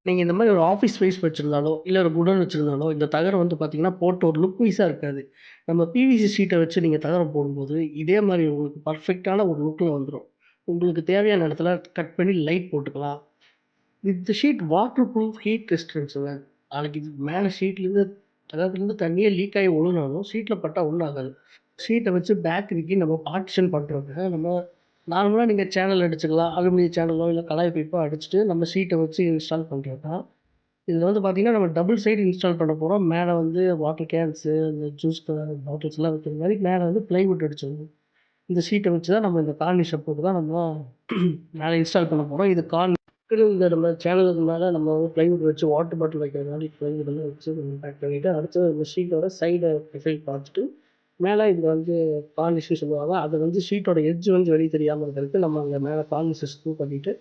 நீங்க இந்த மாரி ஒரு ஆஃபீஸ் ஸ்பேஸ் வச்சிருந்தாலோ, இல்ல ஒரு குடோன் வச்சிருந்தாலோ, இந்த தகரம் வந்து பார்த்தீங்கன்னா, போட்ட ஒரு லுக் வைஸா இருக்காது. நம்ம பிவிசி ஷீட்ட வச்சு நீங்க தகரம் போடும்போது, இதே மாரி உங்களுக்கு பெர்ஃபெக்ட்டான ஒரு லுக்ல வந்துரும். உங்களுக்கு தேவையான இடத்துல கட் பண்ணி லைட் போட்டுக்கலாம். இந்த ஷீட் வாட்டர் ப்ரூஃப் ஹீட் ரெசிஸ்டன்ஸுங்க. நாளைக்கு இது மேல ஷீட்லேருந்து தகரத்துலேருந்து தண்ணியே லீக் ஆகி ஒழுகுனாலும், ஷீட்ல பட்டா ஒண்ணும் ஆகாது. ஷீட்ட வச்சு பேட்டரிக்கு நம்ம பார்ட்டிஷன் பண்றோங்க. நம்ம நார்மலா நீங்க சேனல் அடிச்சுக்கலாம். அலுமினிய சேனலோ, இல்ல கலாய் பைப்போ அடிச்சுட்டு நம்ம ஷீட்ட வச்சு இன்ஸ்டால் பண்றது தான். இதில வந்து பார்த்தீங்கன்னா, நம்ம டபுள் சைடு இன்ஸ்டால் பண்ண போறோம். மேல வந்து வாட்டர் கேன்ஸு, இந்த ஜூஸ் பாட்டில்ஸ்லாம் வைக்கிற மாரி மேல வந்து பிளைவுட் அடிச்சிடணும். இந்த ஷீட்ட வச்சு தான் நம்ம இந்த கார்னிஷ போட்டு தான் நம்ம மேல இன்ஸ்டால் பண்ண போறோம். இது இந்த நம்ம சேனலுக்கு மேல நம்ம வந்து பிளைவுட் வச்சு வாட்டர் பாட்டில் வைக்கிற மாரி பிளைவுட் எல்லாம் வச்சு பேக் பண்ணிட்டு, அடுத்து இந்த ஷீட்டோட சைட ப்ரொஃபைல் பார்த்துட்டு, மேல இங்க வந்து கார்னிஷ்ன்னு சொல்லுவாங்க. அத வந்து ஷீட்டோட எட்ஜ் வந்து வெளிய தெரியாம இருக்கிறதுக்கு நம்ம அங்க மேல கார்னிஷ ஸ்க்ரூ பண்ணிட்டு,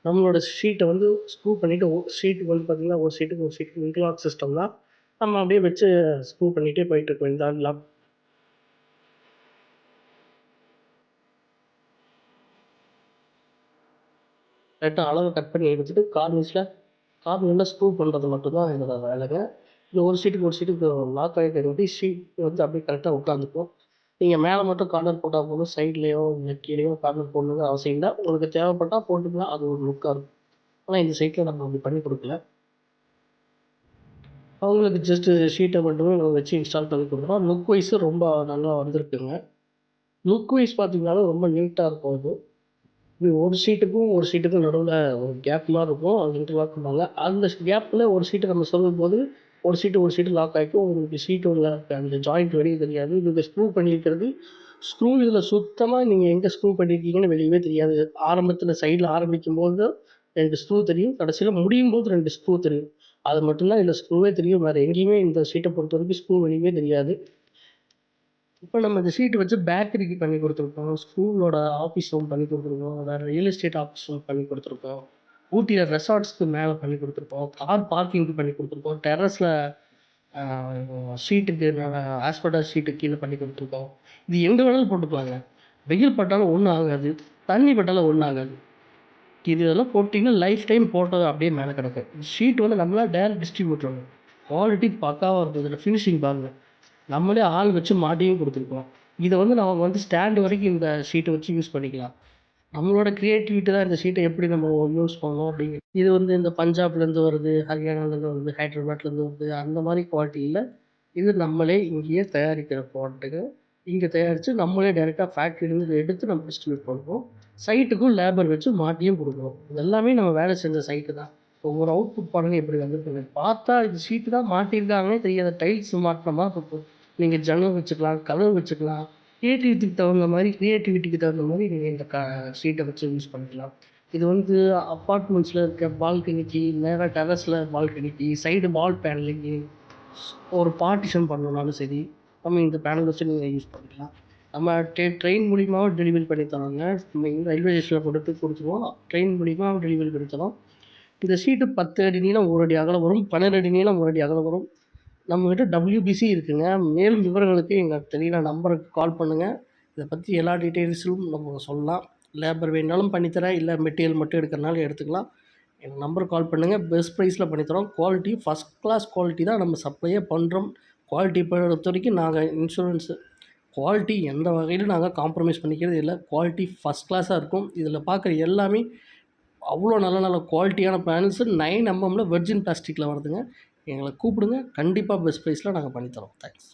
நம்மளோட ஷீட்ட வந்து ஸ்க்ரூ பண்ணிட்டு ஷீட்டுக்கு வந்து பார்த்தீங்கன்னா, ஒரு ஷீட்டுக்கு ஒரு ஷீட்டுக்கு இன்டர்லாக் சிஸ்டம் தான். நம்ம அப்படியே வச்சு ஸ்க்ரூ பண்ணிட்டே போயிட்டுருக்க வேண்டியது தான். கரெக்ட்டா அளவ கட் பண்ணி எடுத்துட்டு கார்னர்ல ஸ்க்ரூ பண்ணுறது மட்டும் தான் என்னோட வேலைங்க. இந்த ஒரு ஷீட்டுக்கு ஒரு ஷீட்டுக்கு லாக் ஆகிருக்கங்காட்டி ஷீட் வந்து அப்படியே கரெக்ட்டா உட்காந்துக்கும். நீங்க மேல மட்டும் கார்னர் போட்டா போதும். சைட்லயோ, இல்ல கீழயோ கார்னர் போடணுங்கிற அவசியம் இல்ல. உங்களுக்கு தேவைப்பட்டா போட்டுக்கலாம். அது ஒரு லுக்கா இருக்கும். ஆனா இந்த சைட்ல நம்ம அப்படி பண்ணி குடுக்கல. அவங்களுக்கு ஜஸ்ட் ஷீட்ட மட்டுமே நம்ம வச்சு இன்ஸ்டால் பண்ணி குடுக்குறோம். லுக் வைஸ் ரொம்ப நல்லா வந்திருக்குங்க. லுக் வைஸ் பார்த்தீங்கன்னாலும் ரொம்ப நீட்டா இருக்கும் அது. இது ஒரு ஷீட்டுக்கும் நடுவுல ஒரு கேப் மாரி இருக்கும். அது இன்டர்லாக் பண்ணுவாங்க. அந்த கேப்ல ஒரு ஷீட்ட நம்ம சொருகும்போது, ஒரு ஷீட்டு லாக் ஆயிக்கும். உங்களுக்கு ஷீட்டோட அந்த ஜாயிண்ட் வெளிய தெரியாது. இதுல ஸ்க்ரூ பண்ணியிருக்கிறது, ஸ்க்ரூ இதுல சுத்தமா நீங்க எங்க ஸ்க்ரூ பண்ணியிருக்கீங்கன்னு வெளியவே தெரியாது. ஆரம்பத்துல சைடுல ஆரம்பிக்கும்போது 2 ஸ்க்ரூ தெரியும். கடைசியில முடியும்போது 2 ஸ்க்ரூ தெரியும். அது மட்டும் தான் இதுல ஸ்க்ரூவே தெரியும். வேற எங்கேயுமே இந்த ஷீட்ட பொறுத்தவரைக்கும் ஸ்க்ரூ வெளியவே தெரியாது. இப்ப நம்ம இந்த ஷீட் வச்சு பேக்கரிக்கு பண்ணி குடுத்துருக்கோம். ஸ்கூலோட ஆஃபீஸ் ரூம் பண்ணி குடுத்துருக்கோம். வேற ரியல் எஸ்டேட் ஆஃபீஸ் ரூம் பண்ணி குடுத்துருக்கோம். ஊட்டியில ரெசார்ட்ஸ்க்கு மேல பண்ணி குடுத்துருக்கோம். கார் பார்க்கிங்க்கு பண்ணி குடுத்துருக்கோம். டெர்ரஸ்ல அ ஷீட்டுக்கு ஆஸ்பெட்டாஸ் ஷீட்டுக்கு கீழ பண்ணி குடுத்துருக்கோம். இது எங்க வேணாலும் போட்டுக்கலாங்க. வெயில் பட்டாலும் ஒண்ணும் ஆகாது. தண்ணி பட்டாலும் ஒண்ணும் ஆகாது. இதெல்லாம் போட்டீங்கன்னா, லைஃப் டைம் போட்டது அப்படியே மேல கிடக்கும். ஷீட் வந்து நம்மளா டைரக்ட் டிஸ்ட்ரிபியூட்டர். குவாலிட்டி பக்காவா இருக்கும். இதில ஃபினிஷிங் பாருங்க. நம்மளே ஆள் வச்சு மாட்டியும் குடுத்துருக்கோம். இத வந்து நம்ம வந்து ஸ்டாண்ட் வரைக்கும் இந்த ஷீட்ட வச்சு யூஸ் பண்ணிக்கலாம். நம்மளோட கிரியேட்டிவிட்டி தான் இந்த ஷீட்ட எப்படி நம்ம யூஸ் பண்ணணும் அப்படிங்கிறது. இது வந்து இந்த பஞ்சாப்லேருந்து வருது, ஹரியானாலேருந்து வருது, ஹைதராபாத்லேருந்து வருது அந்த மாரி குவாலிட்டி இல்ல. இது நம்மளே இங்கேயே தயாரிக்கிற ப்ராடக்ட்டுங்க. இங்க தயாரிச்சு நம்மளே டைரக்ட்டா ஃபேக்ட்ரிலேருந்து எடுத்து நம்ம டிஸ்ட்ரிபியூட் பண்ணுறோம். சைட்டுக்கும் லேபர் வச்சு மாட்டியும் குடுக்குறோம். இது எல்லாமே நம்ம வேலை செஞ்ச சைட்டு தான். ஒரு அவுட்புட் பாருங்க எப்படி வந்திருக்குன்னு. பார்த்தா இது ஷீட்டு தான் மாட்டியிருக்காங்கன்னே தெரியாது. டைல்ஸ் மாட்டுன மாரி இருக்கும். நீங்க ஜன்னல் வச்சுக்கலாம், கதவு வச்சுக்கலாம். கிரியேட்டிவிட்டிக்கு தகுந்த மாரி நீங்க இந்த ஷீட்ட வச்சு யூஸ் பண்ணிக்கலாம். இது வந்து அப்பார்ட்மெண்ட்ஸ்ல இருக்க பால்கனிக்கு, நேரா டெர்ரஸ்ல பால்கனிக்கு, சைடு வால் பேனலிங்கு, ஒரு பார்ட்டிஷன் பண்ணணும்னாலும் சரி, நம்ம இந்த பேனல் வச்சு நீங்க யூஸ் பண்ணிக்கலாம். நம்ம ட்ரெயின் மூலியமாவும் டெலிவரி பண்ணி தரோங்க. நம்ம இங்க ரயில்வே ஸ்டேஷன்ல கொண்டு போய் குடுத்துருவோம். ட்ரெயின் மூலியமா டெலிவரி பண்ணி தரோம். இந்த ஷீட்டு 10 அடி நீளம், 1 அடி அகலம் வரும். 12 அடி நீளம், 1 அடி அகலம் வரும். நம்மகிட்ட WBC இருக்குங்க. மேலும் விவரங்களுக்கு எங்க தெரியல நம்பருக்கு கால் பண்ணுங்க. இத பத்தி எல்லா டீட்டெயில்ஸும் நம்ம சொல்லலாம். லேபர் வேணுனாலும் பண்ணித்தரேன். இல்ல மெட்டீரியல் மட்டும் எடுக்கிறனாலும் எடுத்துக்கலாம். எங்க நம்பருக்கு கால் பண்ணுங்க. பெஸ்ட் ப்ரைஸ்ல பண்ணித்தரோம். குவாலிட்டி ஃபர்ஸ்ட் கிளாஸ் குவாலிட்டி தான் நம்ம சப்ளையே பண்றோம். குவாலிட்டி பொறுத்தவரைக்கும் நாங்க குவாலிட்டி எந்த வகையிலும் நாங்க காம்ப்ரமைஸ் பண்ணிக்கிறது இல்ல. குவாலிட்டி ஃபர்ஸ்ட் கிளாஸா இருக்கும். இதில பார்க்குற எல்லாமே அவ்வளோ நல்ல நல்ல குவாலிட்டியான பேனல்ஸ் 9 mmல வெர்ஜின் பிளாஸ்டிக்ல வருதுங்க. எங்கள கூப்பிடுங்க. கண்டிப்பா பெஸ்ட் ப்ரைஸ்ல நாங்க பண்ணி தரோம். தேங்க்ஸ்.